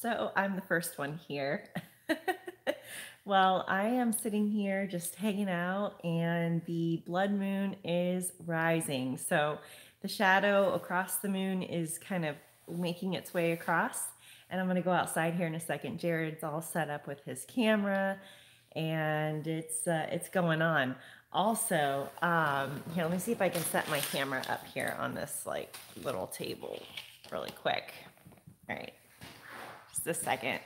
So I'm the first one here. Well, I am sitting here just hanging out, and the blood moon is rising. So the shadow across the moon is kind of making its way across. And I'm going to go outside here in a second. Jared's all set up with his camera, and it's going on. Also, here, let me see if I can set my camera up here on this like little table really quick. All right. Just a second.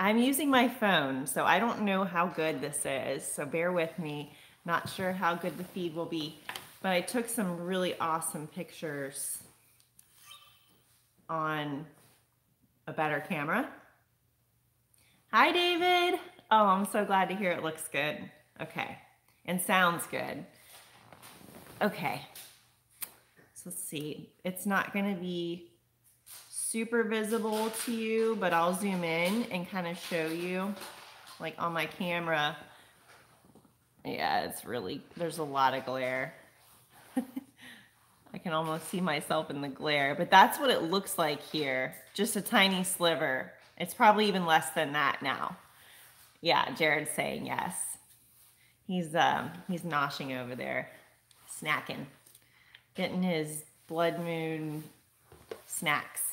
I'm using my phone, so I don't know how good this is, so bear with me. Not sure how good the feed will be, but I took some really awesome pictures on a better camera. Hi, David. Oh, I'm so glad to hear it looks good. Okay, and sounds good. Okay, so let's see. It's not gonna be super visible to you, but I'll zoom in and kind of show you, like on my camera. Yeah, it's really, there's a lot of glare. I can almost see myself in the glare, but that's what it looks like here. Just a tiny sliver. It's probably even less than that now. Yeah, Jared's saying yes. He's noshing over there, snacking, getting his blood moon snacks.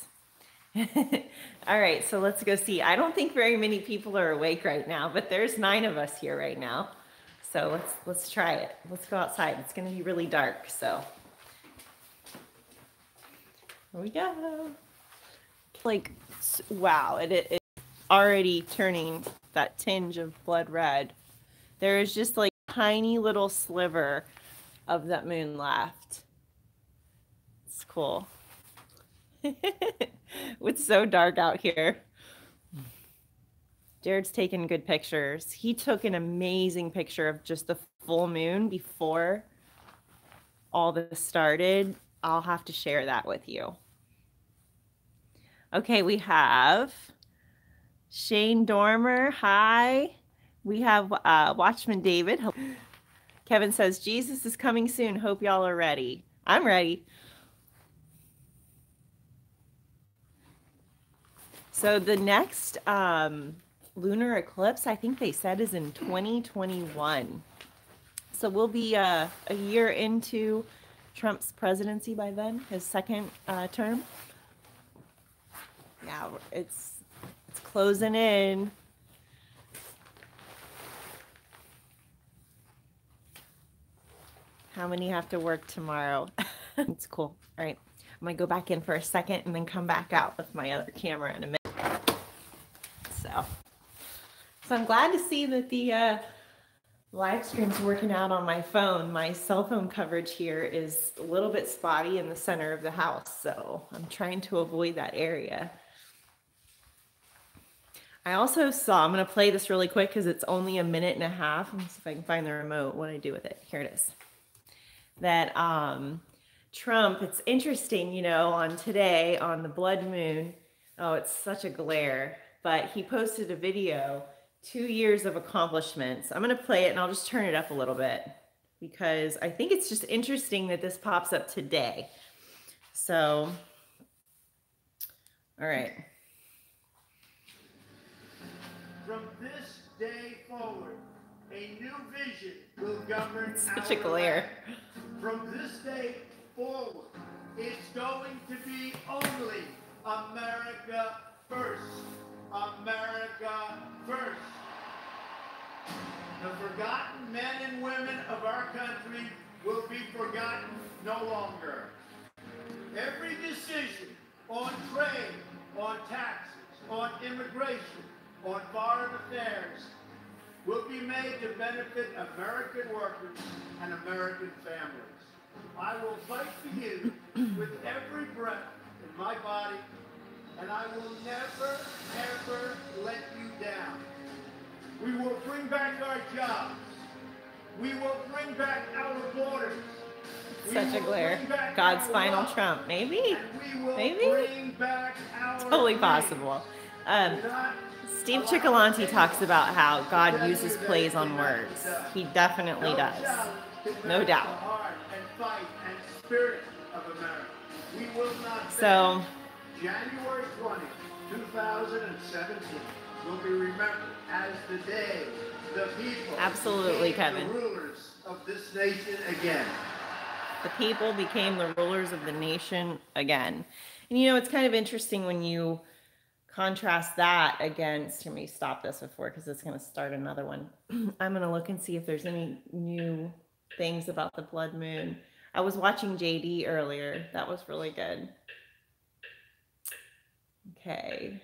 All right, so let's go see. I don't think very many people are awake right now, but there's 9 of us here right now. So let's try it. Let's go outside. It's going to be really dark, so here we go. Like, wow, it's already turning that tinge of blood red. There is just like a tiny little sliver of that moon left. It's cool. It's so dark out here. Jared's taking good pictures. He took an amazing picture of just the full moon before all this started. I'll have to share that with you. Okay, we have Shane Dormer. Hi. We have Watchman David. Kevin says, Jesus is coming soon. Hope y'all are ready. I'm ready. So the next lunar eclipse, I think they said, is in 2021. So we'll be a year into Trump's presidency by then, his second term. Yeah, it's closing in. How many have to work tomorrow? It's cool. All right, I'm gonna go back in for a second and then come back out with my other camera in a minute. So I'm glad to see that the live stream's working out on my phone. My cell phone coverage here is a little bit spotty in the center of the house, so I'm trying to avoid that area. I also saw, I'm going to play this really quick because it's only a minute and a half. Let me see if I can find the remote. What do I do with it? Here it is. That Trump, it's interesting, you know, on today, on the blood moon, oh, it's such a glare, but he posted a video, 2 years of accomplishments. I'm going to play it and I'll just turn it up a little bit because I think it's just interesting that this pops up today. So, all right. From this day forward, a new vision will govern it's such a glare. Land. From this day forward, it's going to be only America first. America first. The forgotten men and women of our country will be forgotten no longer. Every decision on trade, on taxes, on immigration, on foreign affairs will be made to benefit American workers and American families. I will fight for you with every breath in my body, and I will never, ever let you down. We will bring back our jobs. We will bring back our borders. Such a glare. God's final Trump. Maybe. Maybe. Totally possible. Steve Cicciolanti talks about how God uses plays on words. He definitely does. No doubt. So, January 20th, 2017 will be remembered as the day the people Absolutely, became Kevin. the rulers of this nation again. The people became the rulers of the nation again. And you know, it's kind of interesting when you contrast that against, let me stop this before because it's going to start another one. I'm going to look and see if there's any new things about the blood moon. I was watching JD earlier. That was really good. Okay.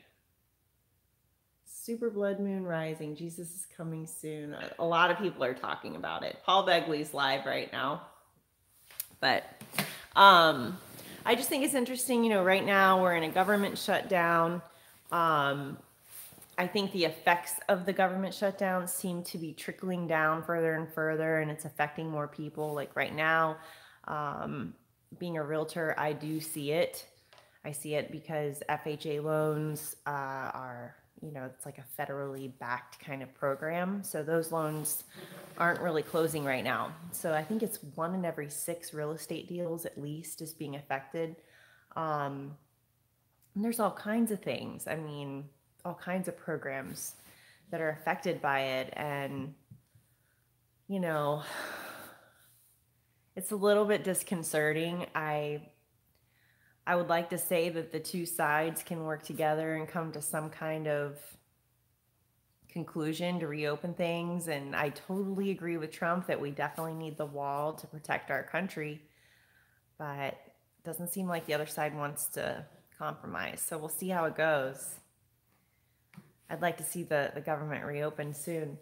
Super blood moon rising. Jesus is coming soon. A lot of people are talking about it. Paul Begley's live right now. But I just think it's interesting, you know, right now we're in a government shutdown. I think the effects of the government shutdown seem to be trickling down further and further, and it's affecting more people. Like right now, being a realtor, I do see it. I see it because FHA loans are, you know, it's like a federally backed kind of program. So those loans aren't really closing right now. So I think it's 1 in every 6 real estate deals at least is being affected. And there's all kinds of things. I mean, all kinds of programs that are affected by it. And, you know, it's a little bit disconcerting. I would like to say that the two sides can work together and come to some kind of conclusion to reopen things. And I totally agree with Trump that we definitely need the wall to protect our country. But it doesn't seem like the other side wants to compromise. So we'll see how it goes. I'd like to see the government reopen soon.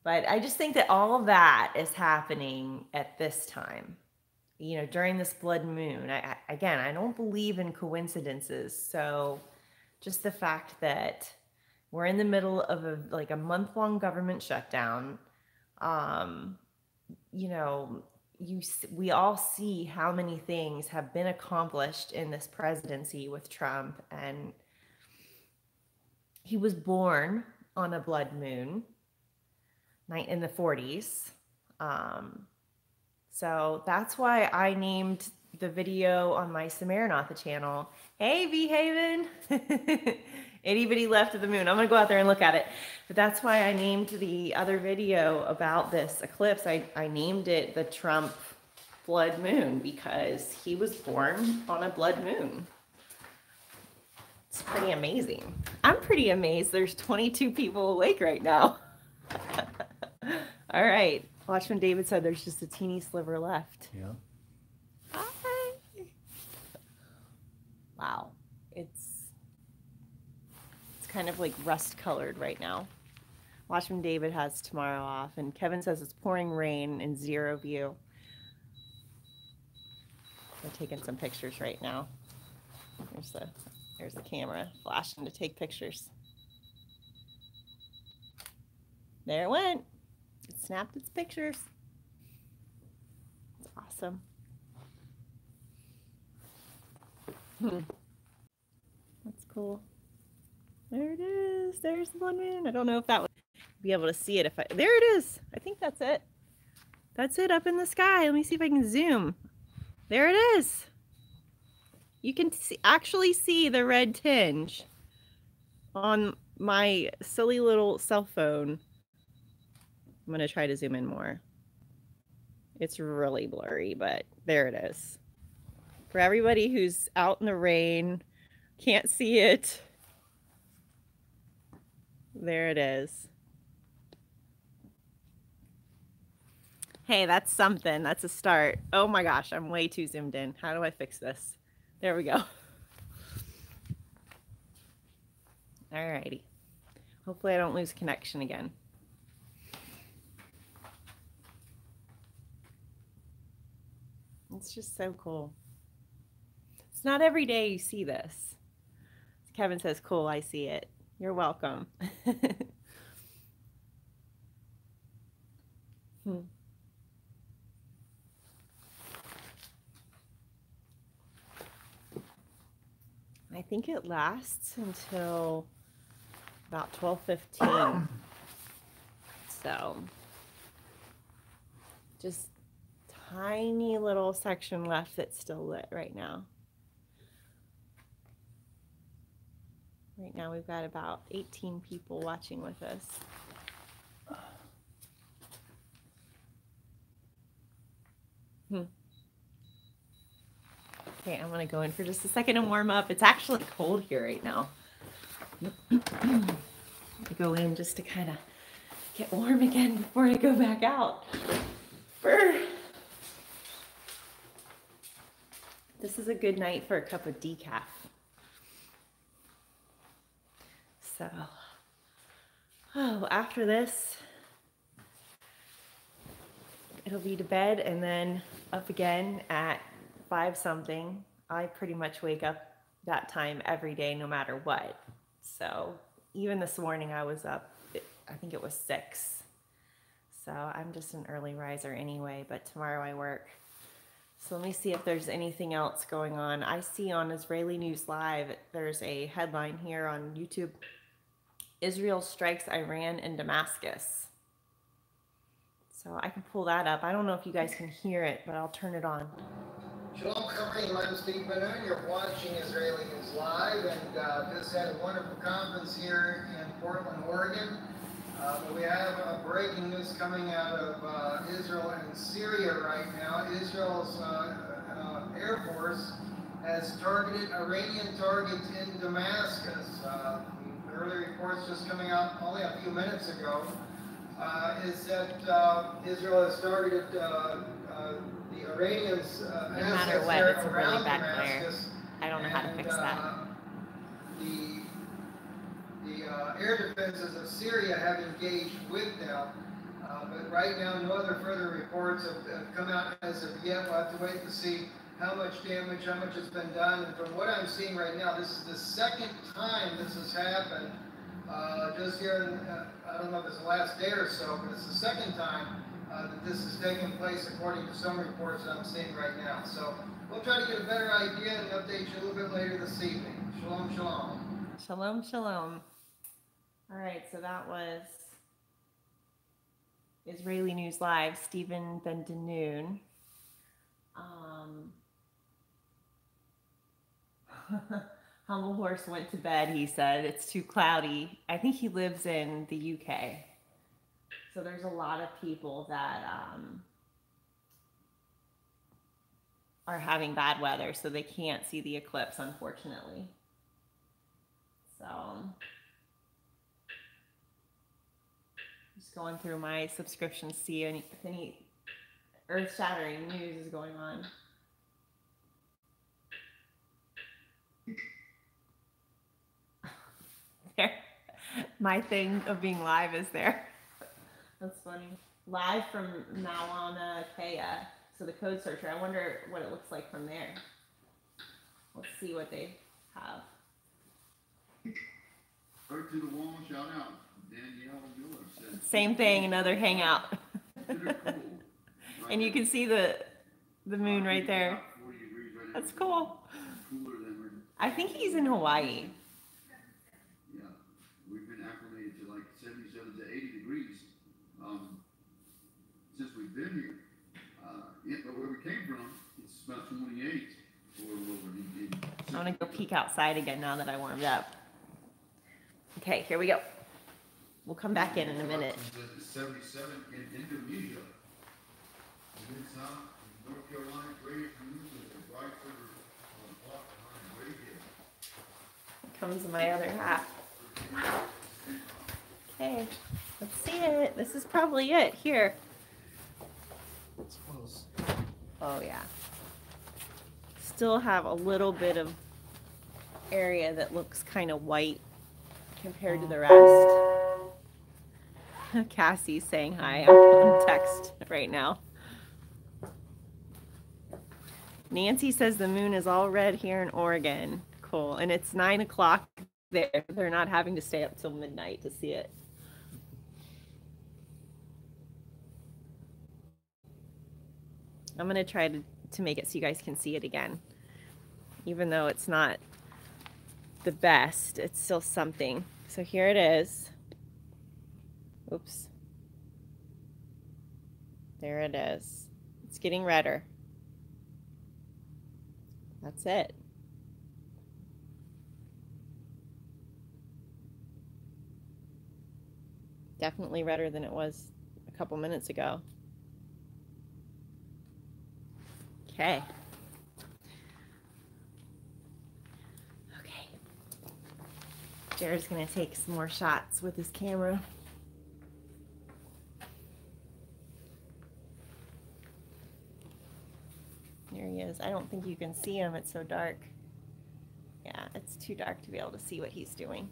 But I just think that all of that is happening at this time. You know, during this blood moon. Again, I don't believe in coincidences. So just the fact that we're in the middle of a month-long government shutdown, you know, we all see how many things have been accomplished in this presidency with Trump, and he was born on a blood moon in the 40s. So that's why I named the video on my Maranatha channel, hey, V-Haven, anybody left of the moon. I'm going to go out there and look at it. But that's why I named the other video about this eclipse. I named it the Trump blood moon because he was born on a blood moon. It's pretty amazing. I'm pretty amazed there's 22 people awake right now. All right. Watch when David said there's just a teeny sliver left. Yeah. Hi. Wow. It's kind of like rust colored right now. Watch when David has tomorrow off. And Kevin says it's pouring rain in 0 view. We're taking some pictures right now. There's the camera flashing to take pictures. There it went. It snapped its pictures. It's awesome. That's cool. There it is. There's the blood moon. I don't know if that would be able to see it. There it is. I think that's it. That's it up in the sky. Let me see if I can zoom. There it is. You can actually see the red tinge on my silly little cell phone. I'm going to try to zoom in more. It's really blurry, but there it is. For everybody who's out in the rain, can't see it, there it is. Hey, that's something. That's a start. Oh my gosh, I'm way too zoomed in. How do I fix this? There we go. Alrighty. Hopefully I don't lose connection again. It's just so cool. It's not every day you see this. Kevin says, cool, I see it. You're welcome. I think it lasts until about 12:15. So just tiny little section left that's still lit right now. Right now we've got about 18 people watching with us. Okay, I'm gonna go in for just a second and warm up. It's actually cold here right now. I go in just to kind of get warm again before I go back out. This is a good night for a cup of decaf. So, after this, it'll be to bed and then up again at 5 something. I pretty much wake up that time every day, no matter what. So even this morning I was up, I think it was 6. So I'm just an early riser anyway, but tomorrow I work. So let me see if there's anything else going on. I see on Israeli News Live, there's a headline here on YouTube. Israel strikes Iran in Damascus. So I can pull that up. I don't know if you guys can hear it, but I'll turn it on. Shalom, Kareem. I'm Steve Benoon. You're watching Israeli News Live, and just had a wonderful conference here in Portland, Oregon. We have breaking news coming out of Israel and Syria right now. Israel's Air Force has targeted Iranian targets in Damascus. Early reports just coming out only a few minutes ago is that Israel has targeted the Iranians no matter what, it's a really bad glare. I don't know how to fix that. The air defenses of Syria have engaged with them, but right now no other further reports have come out as of yet. We'll have to wait to see how much damage, how much has been done. And from what I'm seeing right now, this is the second time this has happened. Just here in, I don't know if it's the last day or so, but it's the second time that this is taking place according to some reports that I'm seeing right now. So we'll try to get a better idea and update you a little bit later this evening. Shalom, shalom. Shalom, shalom. All right, so that was Israeli News Live, Stephen Ben-Danoon. Humble Horse went to bed, he said. It's too cloudy. I think he lives in the UK. So there's a lot of people that are having bad weather, so they can't see the eclipse, unfortunately. So just going through my subscriptions to see if any earth-shattering news is going on. There, my thing of being live is there. That's funny. Live from Maranatha, so the code searcher. I wonder what it looks like from there. Let's see what they have. Earth to the wall, shout out. Danielle Miller says. Same thing, another hangout. Cool. And you can see the moon right there. That's cool. I think he's in Hawaii. Yeah, we've been acclimated to like 77 to 80 degrees since we've been here. Yeah, but where we came from, it's about 28 or over. I'm gonna go peek outside again now that I warmed up. Okay, here we go. We'll come back in a minute. 77 in Indonesia. In South North Carolina, great news is the bright river on the block behind radio. Comes my other half. Okay, let's see it. This is probably it here. It's close. Oh yeah. Still have a little bit of area that looks kind of white compared to the rest. Cassie's saying hi. I'm on text right now. Nancy says the moon is all red here in Oregon. Cool. And it's 9 o'clock there. They're not having to stay up till midnight to see it. I'm going to try to make it so you guys can see it again. Even though it's not the best, it's still something. So here it is. Oops. There it is. It's getting redder. That's it. Definitely redder than it was a couple minutes ago. Okay. Okay. Jared's gonna take some more shots with his camera. There he is. I don't think you can see him. It's so dark. Yeah, it's too dark to be able to see what he's doing.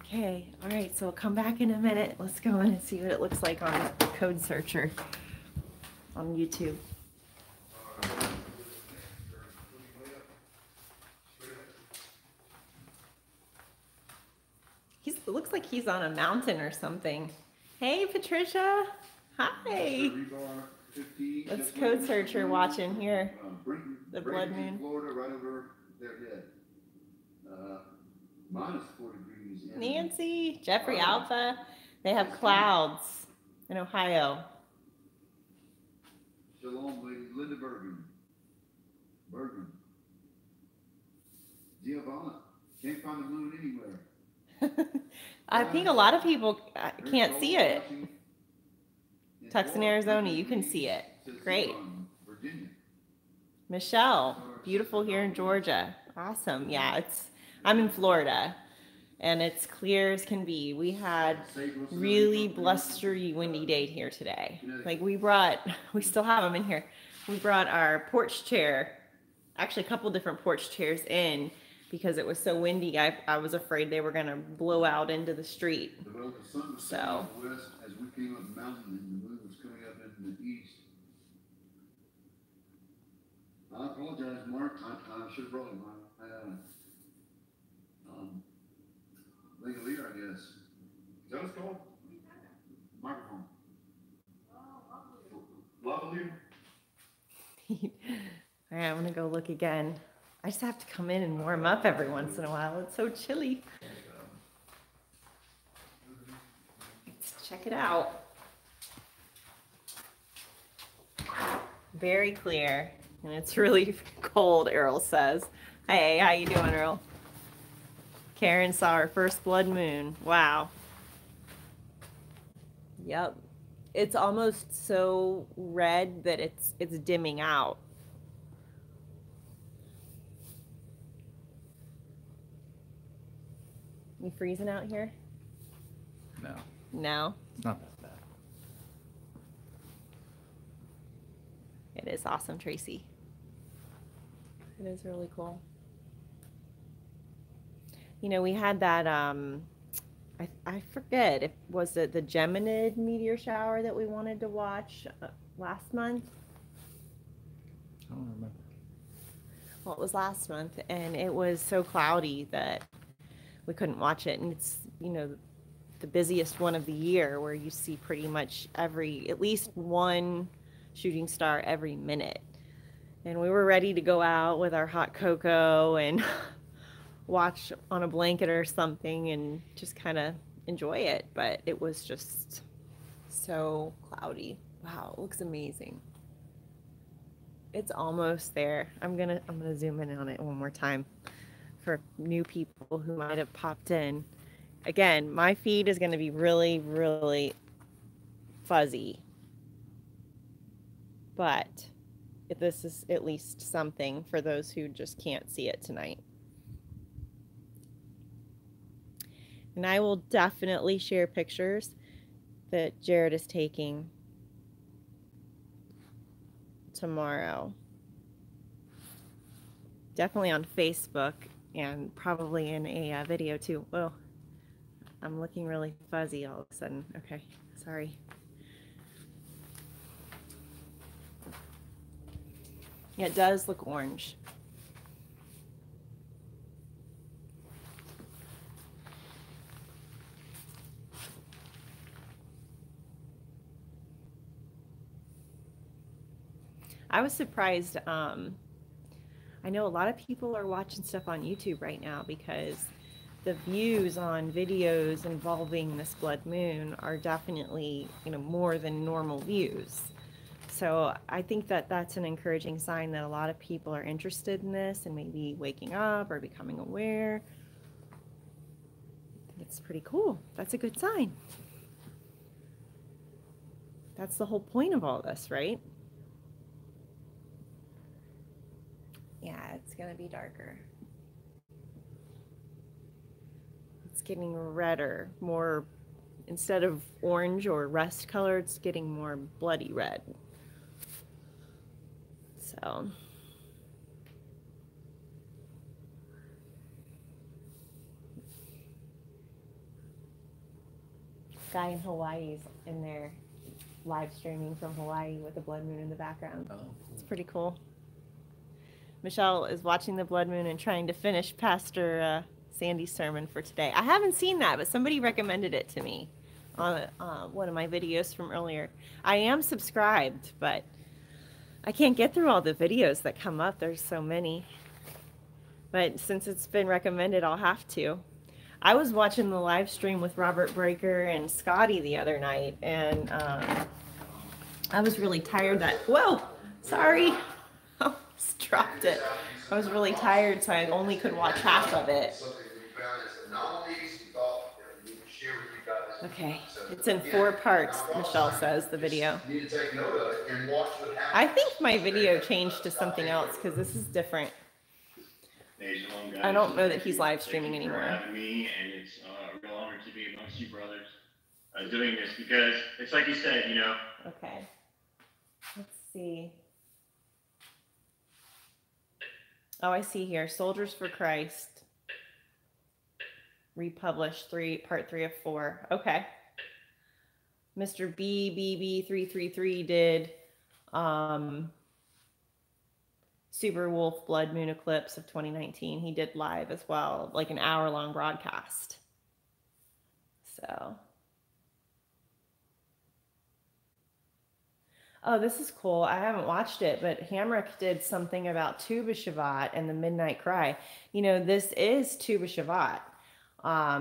Okay, all right, so we'll come back in a minute. Let's go in and see what it looks like on Code Searcher on YouTube. It looks like he's on a mountain or something. Hey, Patricia. Hi. That's Code Searcher watching here. The blood moon. Florida, right over their head. Minus 4 degrees. Nancy, Jeffrey Alpha. They have clouds in Ohio. Shalom, lady. Linda Bergen. Giovanna. Can't find the moon anywhere. I think a lot of people can't see it. Tucson, Arizona, you can see it. Great. Michelle, beautiful here in Georgia. Awesome. Yeah, I'm in Florida, and it's clear as can be. We had really blustery, windy day here today. Like we still have them in here. We brought our porch chair, actually a couple different porch chairs in, because it was so windy. I was afraid they were going to blow out into the street. So. As we came up the mountain and the moon was coming up in the east. I apologize, Mark. I should have brought my Legalier, I guess. Is that what it's called? Microphone. Lavalier. All right, I'm going to go look again. I just have to come in and warm up every once in a while. It's so chilly. Let's check it out. Very clear, and it's really cold, Earl says. Hey, how you doing, Earl? Karen saw her first blood moon. Wow. Yep. It's almost so red that it's dimming out. You freezing out here? No. No? It's not that bad. It is awesome, Tracy. It is really cool. You know, we had that, I forget, if was it the Geminid meteor shower that we wanted to watch last month? I don't remember. Well, it was last month, and it was so cloudy that we couldn't watch it. And it's, you know, the busiest one of the year where you see pretty much at least one shooting star every minute. And we were ready to go out with our hot cocoa and watch on a blanket or something and just kind of enjoy it. But it was just so cloudy. Wow, it looks amazing. It's almost there. I'm gonna zoom in on it one more time for new people who might have popped in. Again, my feed is going to be really, really fuzzy. But this is at least something for those who just can't see it tonight. And I will definitely share pictures that Jared is taking tomorrow. Definitely on Facebook and probably in a video too. Whoa, I'm looking really fuzzy all of a sudden. Okay, sorry. Yeah, it does look orange. I was surprised. I know a lot of people are watching stuff on YouTube right now because the views on videos involving this blood moon are definitely, you know, more than normal views. So I think that that's an encouraging sign that a lot of people are interested in this and maybe waking up or becoming aware. It's pretty cool. That's a good sign. That's the whole point of all this, right? Yeah, it's gonna be darker. It's getting redder, more, instead of orange or rust color, it's getting more bloody red. So. Guy in Hawaii's in there live streaming from Hawaii with the blood moon in the background. Oh, cool. It's pretty cool. Michelle is watching the blood moon and trying to finish Pastor Sandy's sermon for today. I haven't seen that, but somebody recommended it to me on one of my videos from earlier. I am subscribed, but I can't get through all the videos that come up. There's so many. But since it's been recommended, I'll have to. I was watching the live stream with Robert Breaker and Scotty the other night, and I was really tired that, whoa, sorry. I just dropped it. I was really tired, so I only could watch half of it. Okay, it's in 4 parts, Michelle says, the video. I think my video changed to something else because this is different. I don't know that he's live streaming anymore. Thank you for having me, and it's a real honor to be amongst you brothers doing this, because it's like you said, you know. Okay. Let's see. Oh, I see here. Soldiers for Christ. Republished part 3 of 4. Okay. Mr. BBB333 did Super Wolf Blood Moon Eclipse of 2019. He did live as well, like an hour-long broadcast. So. Oh, this is cool. I haven't watched it, but Hamrick did something about Tu B'Shavat and the Midnight Cry. You know, this is Tu B'Shavat.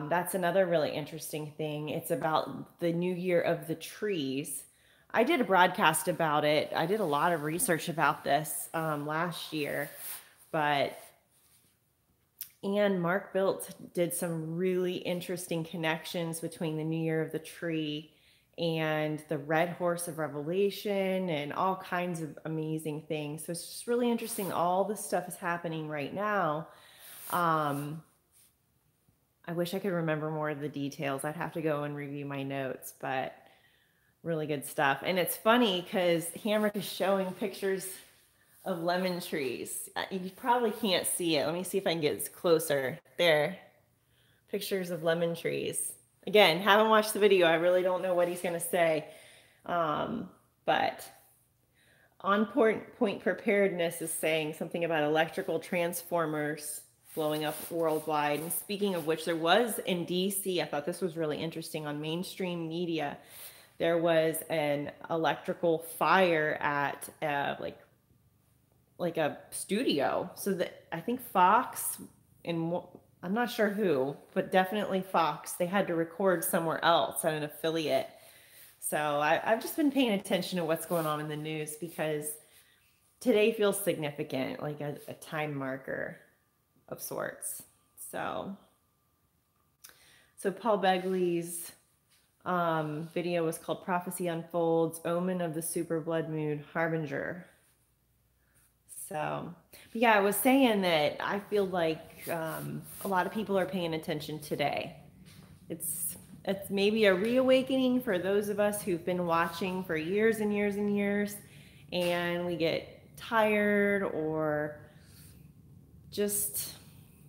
That's another really interesting thing. It's about the New Year of the Trees. I did a broadcast about it. I did a lot of research about this last year, but Mark Bilt did some really interesting connections between the New Year of the Tree and the Red Horse of Revelation and all kinds of amazing things. So it's just really interesting. All this stuff is happening right now. I wish I could remember more of the details. I'd have to go and review my notes, but really good stuff. And it's funny because Hamrick is showing pictures of lemon trees. You probably can't see it. Let me see if I can get closer. There. Pictures of lemon trees. Again, haven't watched the video. I really don't know what he's going to say. But On Point Preparedness is saying something about electrical transformers blowing up worldwide. And speaking of which, there was in DC, I thought this was really interesting, on mainstream media, there was an electrical fire at like a studio. So that I think Fox, and I'm not sure who, but definitely Fox, they had to record somewhere else at an affiliate. So I've just been paying attention to what's going on in the news because today feels significant, like a time marker of sorts. So Paul Begley's video was called Prophecy Unfolds, Omen of the Super Blood Moon Harbinger. So, but yeah, I was saying that I feel like a lot of people are paying attention today. It's maybe a reawakening for those of us who've been watching for years and years and years, and we get tired or just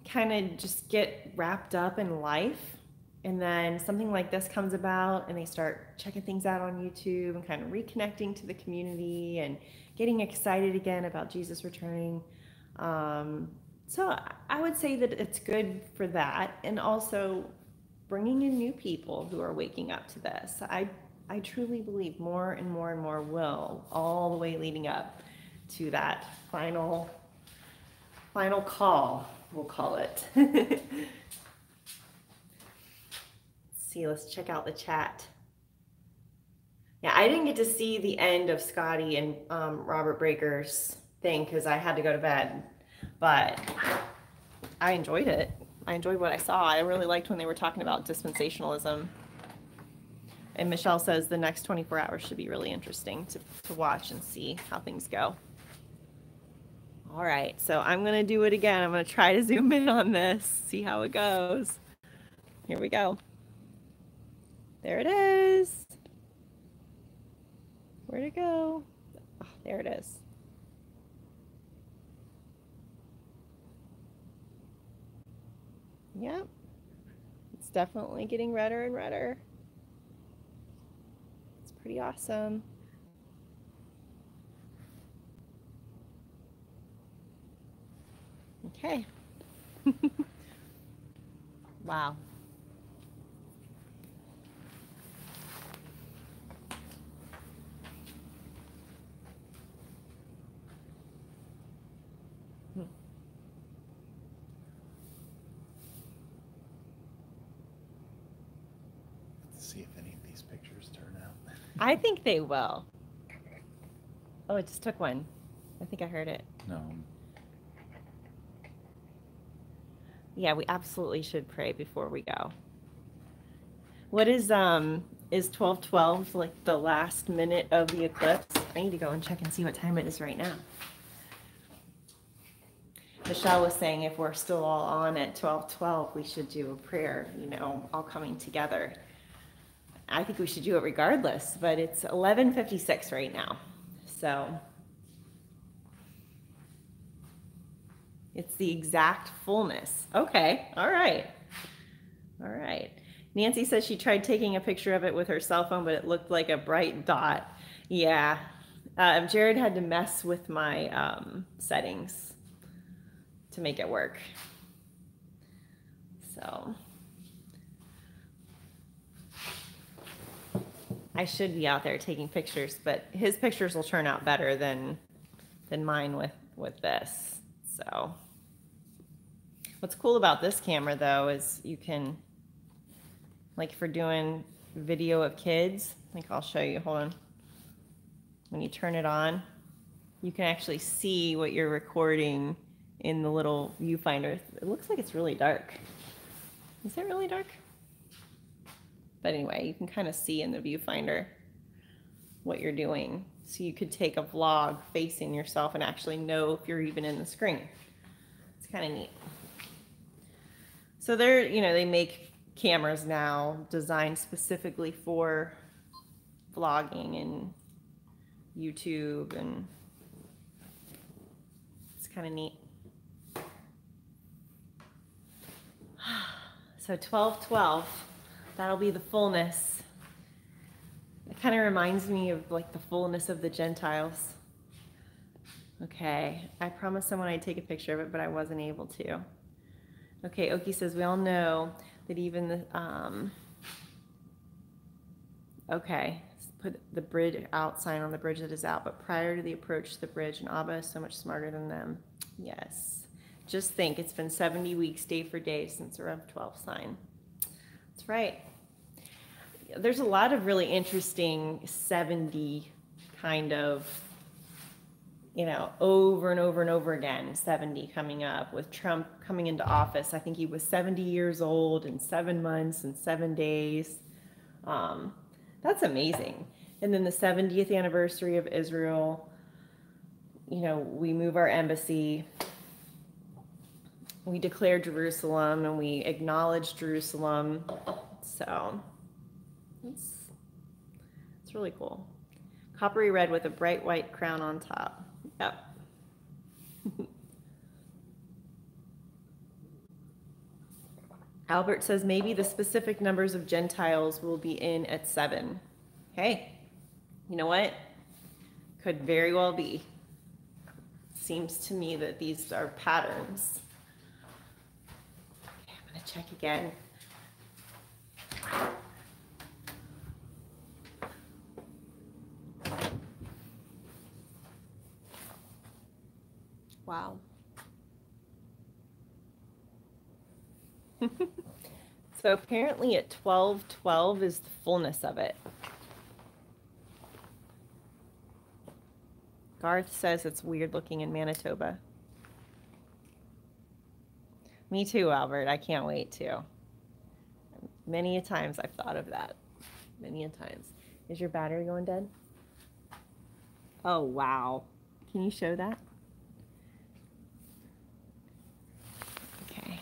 kind of just get wrapped up in life. And then something like this comes about and they start checking things out on YouTube and kind of reconnecting to the community and getting excited again about Jesus returning. So I would say that it's good for that, and also bringing in new people who are waking up to this. I truly believe more and more and more will, all the way leading up to that final call, we'll call it. See, let's check out the chat. Yeah, I didn't get to see the end of Scotty and Robert Breaker's thing because I had to go to bed, but I enjoyed it. I enjoyed what I saw. I really liked when they were talking about dispensationalism. And Michelle says the next 24 hours should be really interesting to watch and see how things go. All right, so I'm going to do it again. I'm going to try to zoom in on this, see how it goes. Here we go. There it is. Where'd it go? Oh, there it is. Yep. It's definitely getting redder and redder. It's pretty awesome. Okay. Wow. Let's see if any of these pictures turn out. I think they will. Oh, it just took one. I think I heard it. No. Yeah, we absolutely should pray before we go. What is 12:12 like the last minute of the eclipse? I need to go and check and see what time it is right now. Michelle was saying if we're still all on at 12:12, we should do a prayer, you know, all coming together. I think we should do it regardless, but it's 11:56 right now. So it's the exact fullness. Okay, all right. All right. Nancy says she tried taking a picture of it with her cell phone, but it looked like a bright dot. Yeah. Jared had to mess with my settings to make it work. So I should be out there taking pictures, but his pictures will turn out better than mine with this. So what's cool about this camera though is you can, like for doing video of kids, like I'll show you, hold on. When you turn it on, you can actually see what you're recording in the little viewfinder. It looks like it's really dark. Is it really dark? But anyway, you can kind of see in the viewfinder what you're doing. So you could take a vlog facing yourself and actually know if you're even in the screen. It's kind of neat. So they're, you know, they make cameras now designed specifically for vlogging and YouTube, and it's kind of neat. So 12:12, that'll be the fullness. It kind of reminds me of like the fullness of the Gentiles. Okay, I promised someone I'd take a picture of it, but I wasn't able to. Okay, Oki says we all know that even the okay, put the bridge out sign on the bridge that is out, but prior to the approach to the bridge, and Abba is so much smarter than them. Yes. Just think, it's been 70 weeks, day for day, since the Rev 12 sign. That's right. There's a lot of really interesting 70 kind of, you know, over and over and over again, 70 coming up with Trump coming into office. I think he was 70 years old in 7 months and 7 days. That's amazing. And then the 70th anniversary of Israel, you know, we move our embassy. We declare Jerusalem and we acknowledge Jerusalem. So it's really cool. Coppery red with a bright white crown on top. Yep. Albert says maybe the specific numbers of Gentiles will be in at 7. Hey, you know what? Could very well be. Seems to me that these are patterns. Okay, I'm going to check again. Wow. So apparently at 12:12 is the fullness of it. Garth says it's weird looking in Manitoba. Me too, Albert. I can't wait to. Many a times I've thought of that. Many a times. Is your battery going dead? Oh, wow. Can you show that? Okay.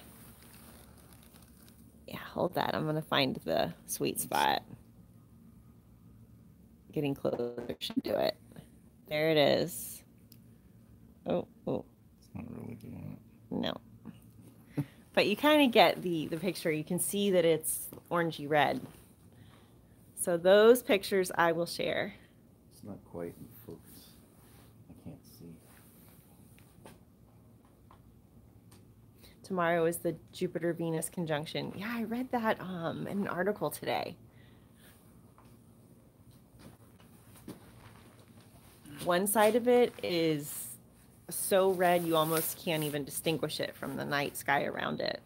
Yeah, hold that. I'm going to find the sweet spot. Getting closer should do it. There it is. Oh. It's not really doing it. No. But you kind of get the picture. You can see that it's orangey red. So those pictures I will share. It's not quite in focus. I can't see. Tomorrow is the Jupiter-Venus conjunction. Yeah, I read that in an article today. One side of it is so red you almost can't even distinguish it from the night sky around it.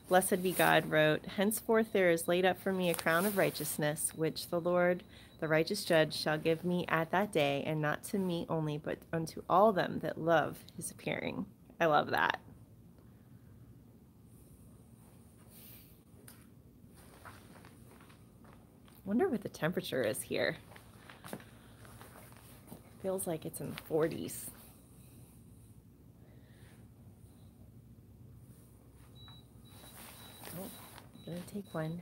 Blessed be God wrote, henceforth there is laid up for me a crown of righteousness, which the Lord, the righteous judge, shall give me at that day, and not to me only, but unto all them that love his appearing. I love that. Wonder what the temperature is here. Feels like it's in the 40s. Oh, gonna take one.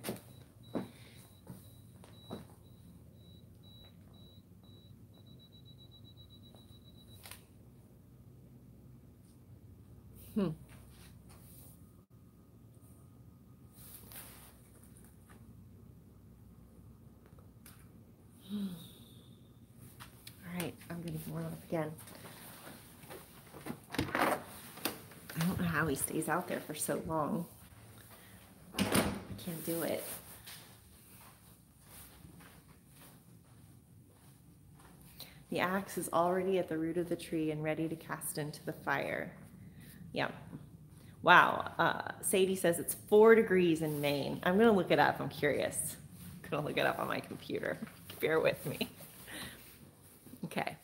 All right, I'm gonna warm up again. I don't know how he stays out there for so long. I can't do it. The axe is already at the root of the tree and ready to cast into the fire. Yep. Wow. Sadie says it's 4 degrees in Maine. I'm going to look it up. I'm curious. I'm going to look it up on my computer. Bear with me. Okay.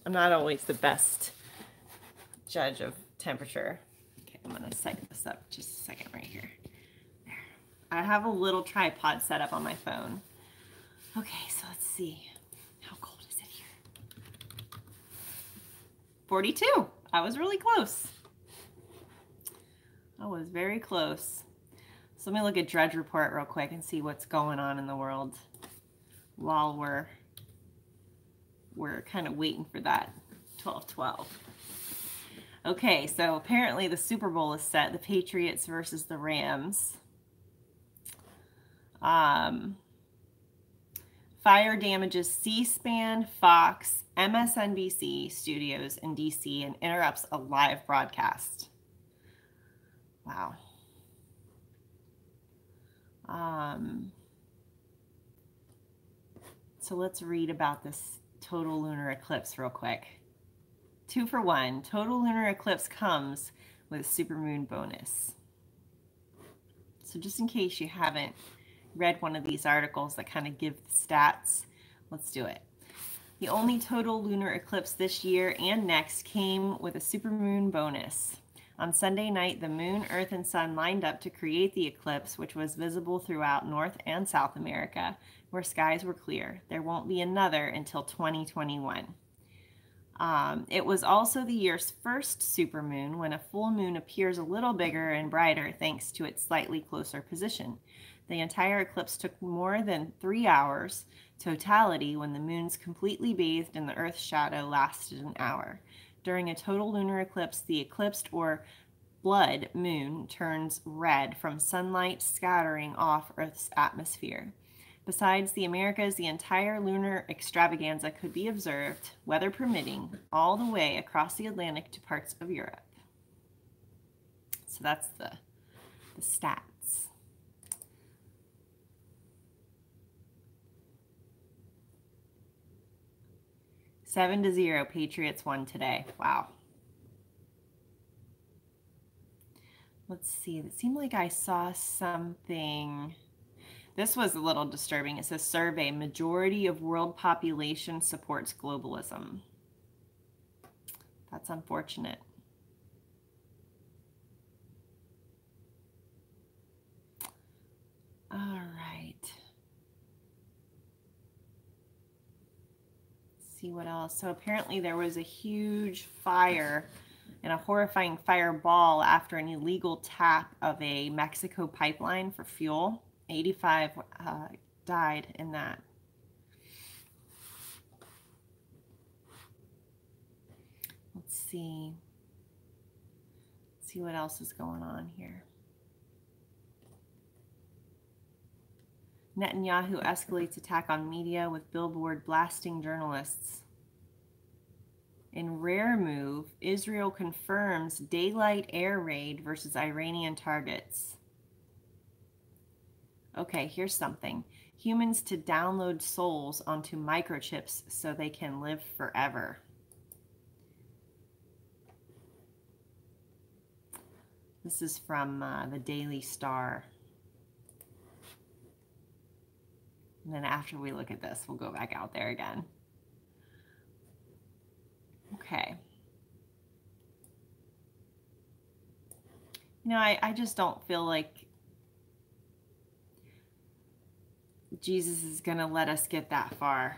I'm not always the best judge of temperature. Okay, I'm going to set this up just a second right here. There. I have a little tripod set up on my phone. Okay, so let's see. How cold is it here? 42. I was really close. I was very close. So let me look at Drudge Report real quick and see what's going on in the world while we're kind of waiting for that 12-12. Okay, so apparently the Super Bowl is set. The Patriots versus the Rams. Fire damages C-SPAN, Fox, MSNBC studios in DC and interrupts a live broadcast. Wow. So let's read about this total lunar eclipse real quick. 2 for 1. Total lunar eclipse comes with a supermoon bonus. So just in case you haven't read one of these articles that kind of give the stats, let's do it. The only total lunar eclipse this year and next came with a supermoon bonus. On Sunday night, the moon, earth, and sun lined up to create the eclipse, which was visible throughout North and South America, where skies were clear. There won't be another until 2021. It was also the year's first supermoon, when a full moon appears a little bigger and brighter thanks to its slightly closer position. The entire eclipse took more than 3 hours. Totality, when the moon's completely bathed in the Earth's shadow, lasted an hour. During a total lunar eclipse, the eclipsed or blood moon turns red from sunlight scattering off Earth's atmosphere. Besides the Americas, the entire lunar extravaganza could be observed, weather permitting, all the way across the Atlantic to parts of Europe. So that's the stats. 7-0, Patriots won today. Wow. Let's see. It seemed like I saw something. This was a little disturbing. It says survey, majority of world population supports globalism. That's unfortunate. All right. Let's see what else. So apparently there was a huge fire and a horrifying fireball after an illegal tap of a Mexico pipeline for fuel. 85 died in that. Let's see. Let's see what else is going on here. Netanyahu escalates attack on media with billboard blasting journalists. In rare move, Israel confirms daylight air raid versus Iranian targets. Okay, here's something. Humans to download souls onto microchips so they can live forever. This is from the Daily Star. And then after we look at this, we'll go back out there again. Okay. You know, I just don't feel like Jesus is going to let us get that far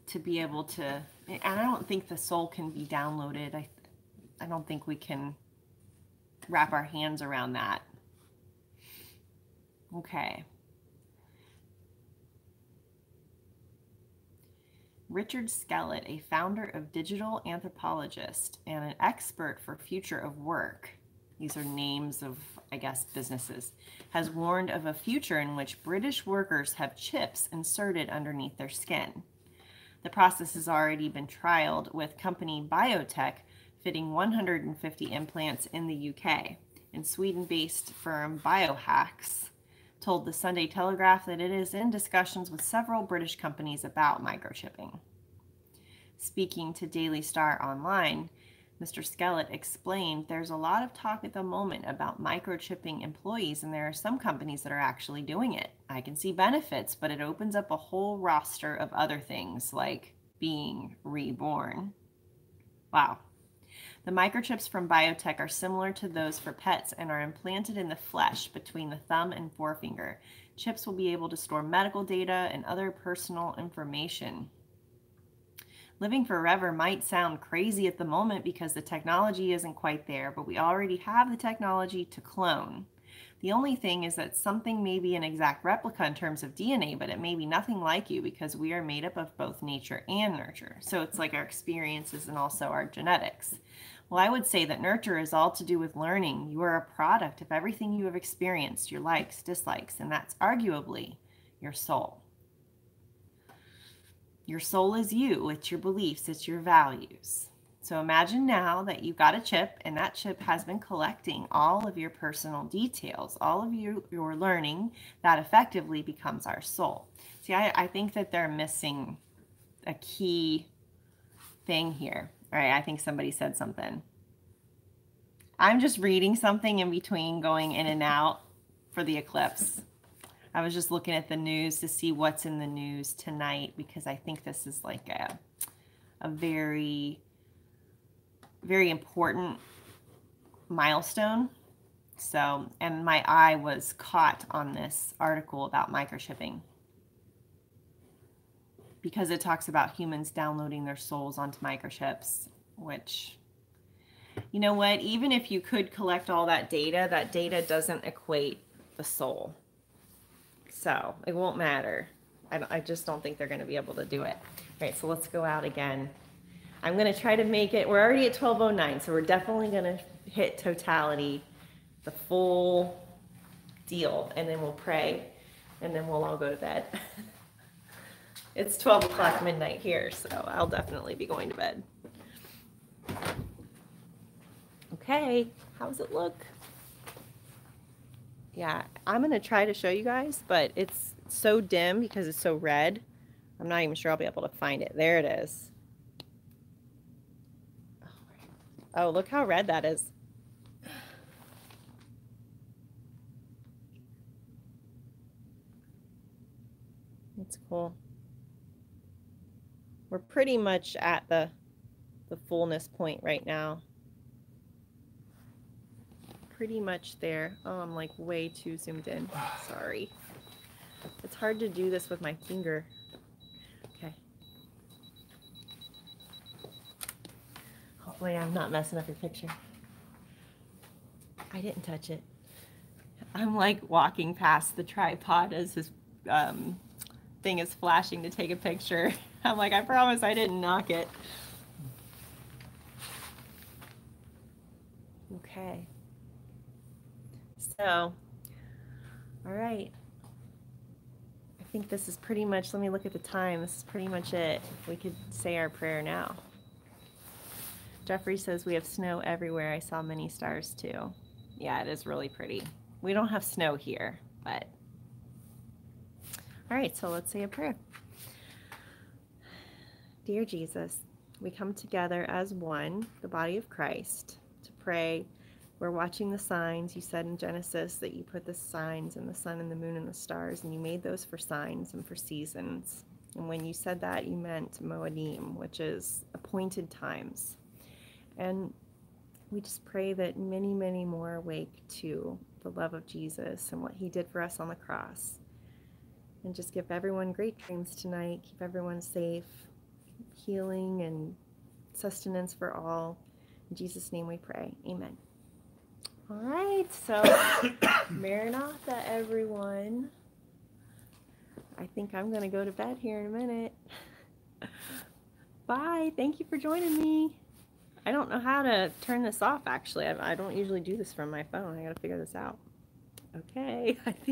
to be able to, and I don't think the soul can be downloaded. I don't think we can wrap our hands around that. Okay. Richard Skellett, a founder of Digital Anthropologist and an expert for future of work, these are names of, I guess, businesses, has warned of a future in which British workers have chips inserted underneath their skin. The process has already been trialed with company Biotech fitting 150 implants in the UK, and Sweden-based firm Biohacks told the Sunday Telegraph that it is in discussions with several British companies about microchipping. Speaking to Daily Star Online, Mr. Skellett explained there's a lot of talk at the moment about microchipping employees, and there are some companies that are actually doing it. I can see benefits, but it opens up a whole roster of other things like being reborn. Wow. The microchips from Biotech are similar to those for pets and are implanted in the flesh between the thumb and forefinger. Chips will be able to store medical data and other personal information. Living forever might sound crazy at the moment because the technology isn't quite there, but we already have the technology to clone. The only thing is that something may be an exact replica in terms of DNA, but it may be nothing like you because we are made up of both nature and nurture. So it's like our experiences and also our genetics. Well, I would say that nurture is all to do with learning. You are a product of everything you have experienced, your likes, dislikes, and that's arguably your soul. Your soul is you. It's your beliefs. It's your values. So imagine now that you've got a chip, and that chip has been collecting all of your personal details, all of your learning that effectively becomes our soul. See, I think that they're missing a key thing here. All right, I think somebody said something. I'm just reading something in between going in and out for the eclipse. I was just looking at the news to see what's in the news tonight because I think this is like a very, very important milestone. So, and my eye was caught on this article about microchipping because it talks about humans downloading their souls onto microchips, which, you know what, even if you could collect all that data doesn't equate the soul. So it won't matter. I just don't think they're going to be able to do it. All right, so let's go out again. I'm going to try to make it, we're already at 12:09, so we're definitely going to hit totality, the full deal, and then we'll pray, and then we'll all go to bed. It's 12 o'clock midnight here, so I'll definitely be going to bed. Okay, how's it look? Yeah, I'm going to try to show you guys, but it's so dim because it's so red. I'm not even sure I'll be able to find it. There it is. Oh, look how red that is. That's cool. We're pretty much at the the fullness point right now. Pretty much there. Oh, I'm like way too zoomed in. Sorry. It's hard to do this with my finger. Okay. Hopefully I'm not messing up your picture. I didn't touch it. I'm like walking past the tripod as this thing is flashing to take a picture. I'm like, I promise I didn't knock it. Okay. So, all right. I think this is pretty much, let me look at the time. This is pretty much it. We could say our prayer now. Jeffrey says we have snow everywhere. I saw many stars too. Yeah, it is really pretty. We don't have snow here, but. All right, so let's say a prayer. Dear Jesus, we come together as one, the body of Christ, to pray. We're watching the signs. You said in Genesis that you put the signs in the sun and the moon and the stars, and you made those for signs and for seasons. And when you said that, you meant Moedim, which is appointed times. And we just pray that many, many more awake to the love of Jesus and what he did for us on the cross. And just give everyone great dreams tonight. Keep everyone safe, healing and sustenance for all. In Jesus' name we pray. Amen. All right, so Maranatha, everyone. I think I'm going to go to bed here in a minute. Bye. Thank you for joining me. I don't know how to turn this off, actually. I don't usually do this from my phone. I got to figure this out. Okay, I think.